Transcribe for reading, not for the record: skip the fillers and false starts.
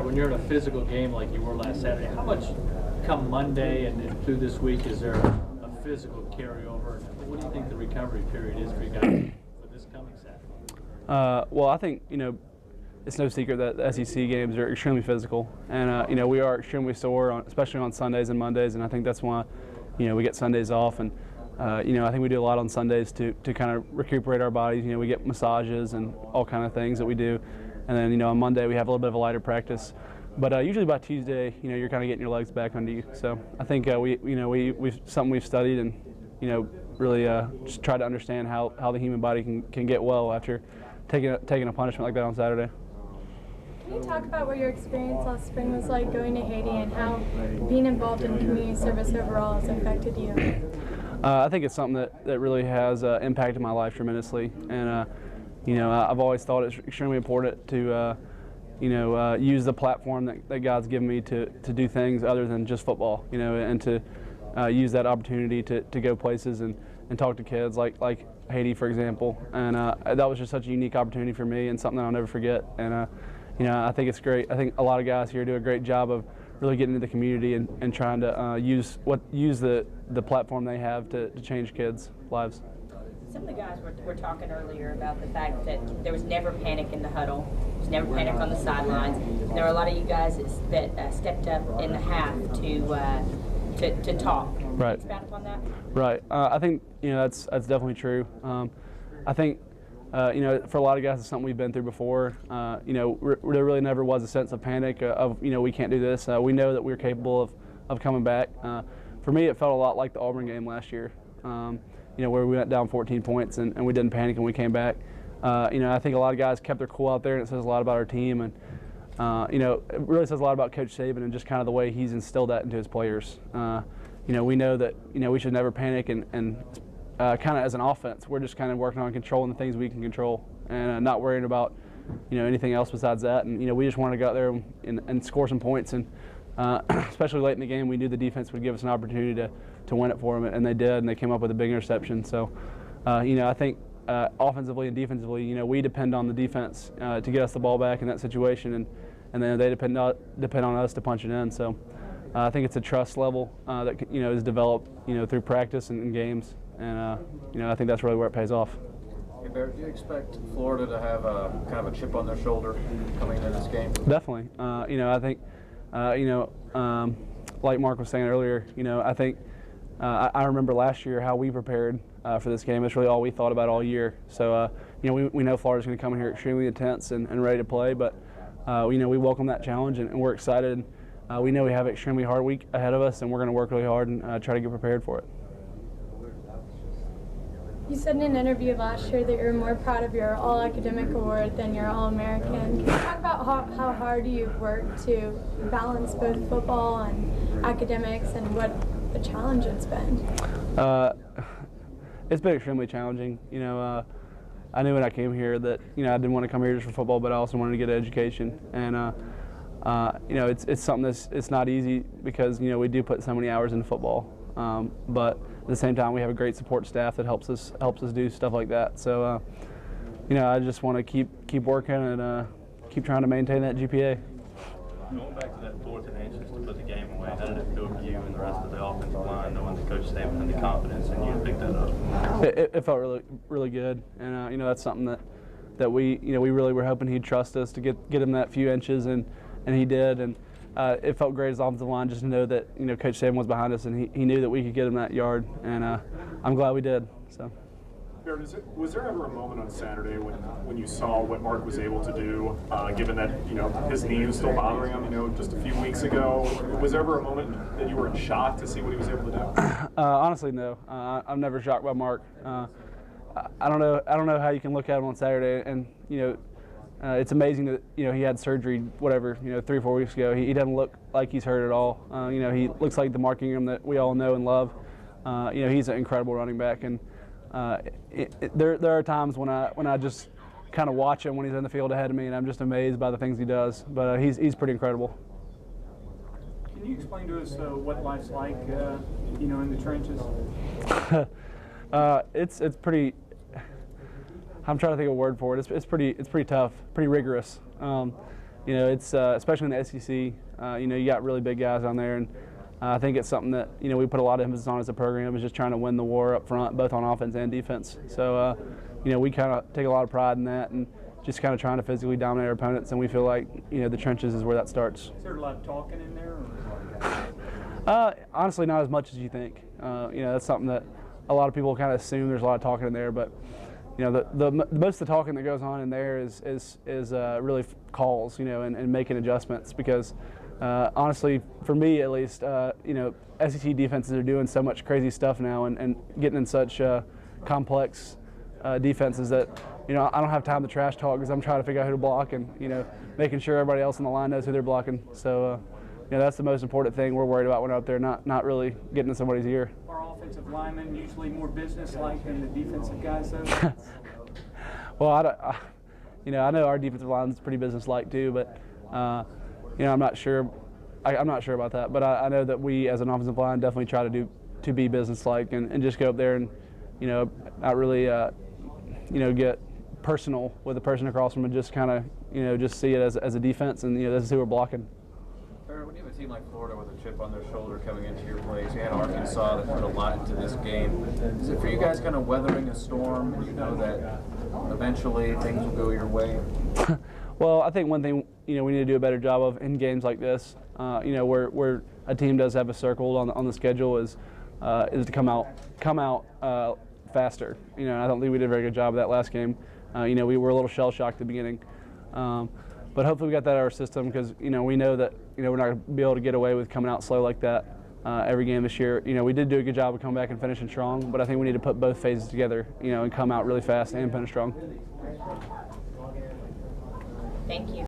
When you're in a physical game like you were last Saturday, how much come Monday and through this week is there a physical carryover? What do you think the recovery period is for you guys for this coming Saturday? Well, I think, it's no secret that the SEC games are extremely physical, and we are extremely sore, especially on Sundays and Mondays, and I think that's why, we get Sundays off, and I think we do a lot on Sundays to kind of recuperate our bodies. We get massages and all kind of things that we do, and then on Monday we have a little bit of a lighter practice, but usually by Tuesday, you're kind of getting your legs back under you. So I think we've something we've studied and really just try to understand how the human body can get well after taking a punishment like that on Saturday. Can you talk about what your experience last spring was like going to Haiti and how being involved in community service overall has affected you? I think it's something that really has impacted my life tremendously, and I've always thought it's extremely important to use the platform that God's given me to do things other than just football, and to use that opportunity to go places and talk to kids like Haiti, for example, and that was just such a unique opportunity for me and something that I'll never forget. And I think it's great. I think a lot of guys here do a great job of really getting into the community and trying to use the platform they have to change kids' lives. Some of the guys were talking earlier about the fact that there was never panic in the huddle. There was never panic on the sidelines. There were a lot of you guys that stepped up in the half to talk. Right. Expand upon that. Right. I think that's definitely true. I think for a lot of guys it's something we've been through before. There really never was a sense of panic of we can't do this. We know that we're capable of coming back. For me, it felt a lot like the Auburn game last year. Where we went down 14 points and we didn't panic and we came back. I think a lot of guys kept their cool out there, and it says a lot about our team, and it really says a lot about Coach Saban and just kind of the way he's instilled that into his players. We know that we should never panic, and kind of as an offense, we're just kind of working on controlling the things we can control and not worrying about anything else besides that. And we just wanted to go out there and score some points, and especially late in the game, we knew the defense would give us an opportunity to win it for them, and they did, and they came up with a big interception. So, I think offensively and defensively, we depend on the defense to get us the ball back in that situation, and then they depend on us to punch it in. So, I think it's a trust level that is developed through practice and games, and I think that's really where it pays off. Hey Barrett, do you expect Florida to have kind of a chip on their shoulder coming into this game? Definitely. I think like Mark was saying earlier, I think. I remember last year how we prepared for this game. It's really all we thought about all year. So, we know Florida's going to come in here extremely intense and ready to play, but, we welcome that challenge and we're excited. We know we have an extremely hard week ahead of us, and we're going to work really hard and try to get prepared for it. You said in an interview last year that you were more proud of your All-Academic award than your All-American. Can you talk about how hard you've worked to balance both football and academics and what the challenge it's been? It's been extremely challenging. I knew when I came here that I didn't want to come here just for football, but I also wanted to get an education. And it's something it's not easy because we do put so many hours into football. But at the same time, we have a great support staff that helps us do stuff like that. So I just want to keep working and keep trying to maintain that GPA. Going back to that 4th and inches to put the game away, how did it feel for you and the rest of the offensive line, knowing that Coach Saban had the confidence in you to pick that up? It felt really, really good, and that's something that we we really were hoping he'd trust us to get him that few inches, and he did, and it felt great as offensive line just to know that Coach Saban was behind us, and he knew that we could get him that yard, and I'm glad we did. So. Barrett, was there ever a moment on Saturday when you saw what Mark was able to do, given that his knee was still bothering him, just a few weeks ago? Was there ever a moment that you were in shock to see what he was able to do? Honestly, no. I'm never shocked by Mark. I don't know how you can look at him on Saturday and it's amazing that he had surgery 3 or 4 weeks ago. He doesn't look like he's hurt at all. He looks like the Mark Ingram that we all know and love. He's an incredible running back, and there are times when I just kind of watch him when he's in the field ahead of me, and I'm just amazed by the things he does. But he's pretty incredible. Can you explain to us what life's like, in the trenches? It's pretty. I'm trying to think of a word for it. It's pretty tough, pretty rigorous. you know, it's especially in the SEC. You know, you got really big guys on there, and I think it's something that, you know, we put a lot of emphasis on as a program, is just trying to win the war up front, both on offense and defense. So, you know, we kind of take a lot of pride in that, and just kind of trying to physically dominate our opponents, and we feel like, you know, the trenches is where that starts. Is there a lot of talking in there? Honestly, not as much as you think. You know, that's something that a lot of people kind of assume there's a lot of talking in there, but you know, the most of the talking that goes on in there is really calls, you know, and making adjustments, because honestly, for me at least, you know, SEC defenses are doing so much crazy stuff now, and getting in such complex defenses that, you know, I don't have time to trash talk, because I'm trying to figure out who to block, and, you know, making sure everybody else on the line knows who they're blocking. So, you know, that's the most important thing we're worried about when we're out there, not really getting in somebody's ear. Are offensive linemen usually more business-like than the defensive guys, though? Well, you know, I know our defensive line is pretty business-like too, but you know, I'm not sure. I'm not sure about that, but I know that we, as an offensive line, definitely try to be business-like, and just go up there and, you know, not really, you know, get personal with the person across from, and just kind of, you know, just see it as a defense, and, you know, this is who we're blocking. Barrett, when you have a team like Florida with a chip on their shoulder coming into your place, you had Arkansas that put a lot into this game. Is it for you guys kind of weathering a storm, and you know that eventually things will go your way? Well, I think one thing, you know, we need to do a better job of in games like this, you know, where a team does have a circle on the schedule, is to come out faster. You know, and I don't think we did a very good job of that last game. You know, we were a little shell-shocked at the beginning. But hopefully we got that out of our system, because, you know, we know that, you know, we're not going to be able to get away with coming out slow like that every game this year. You know, we did do a good job of coming back and finishing strong, but I think we need to put both phases together, you know, and come out really fast and finish strong. Thank you.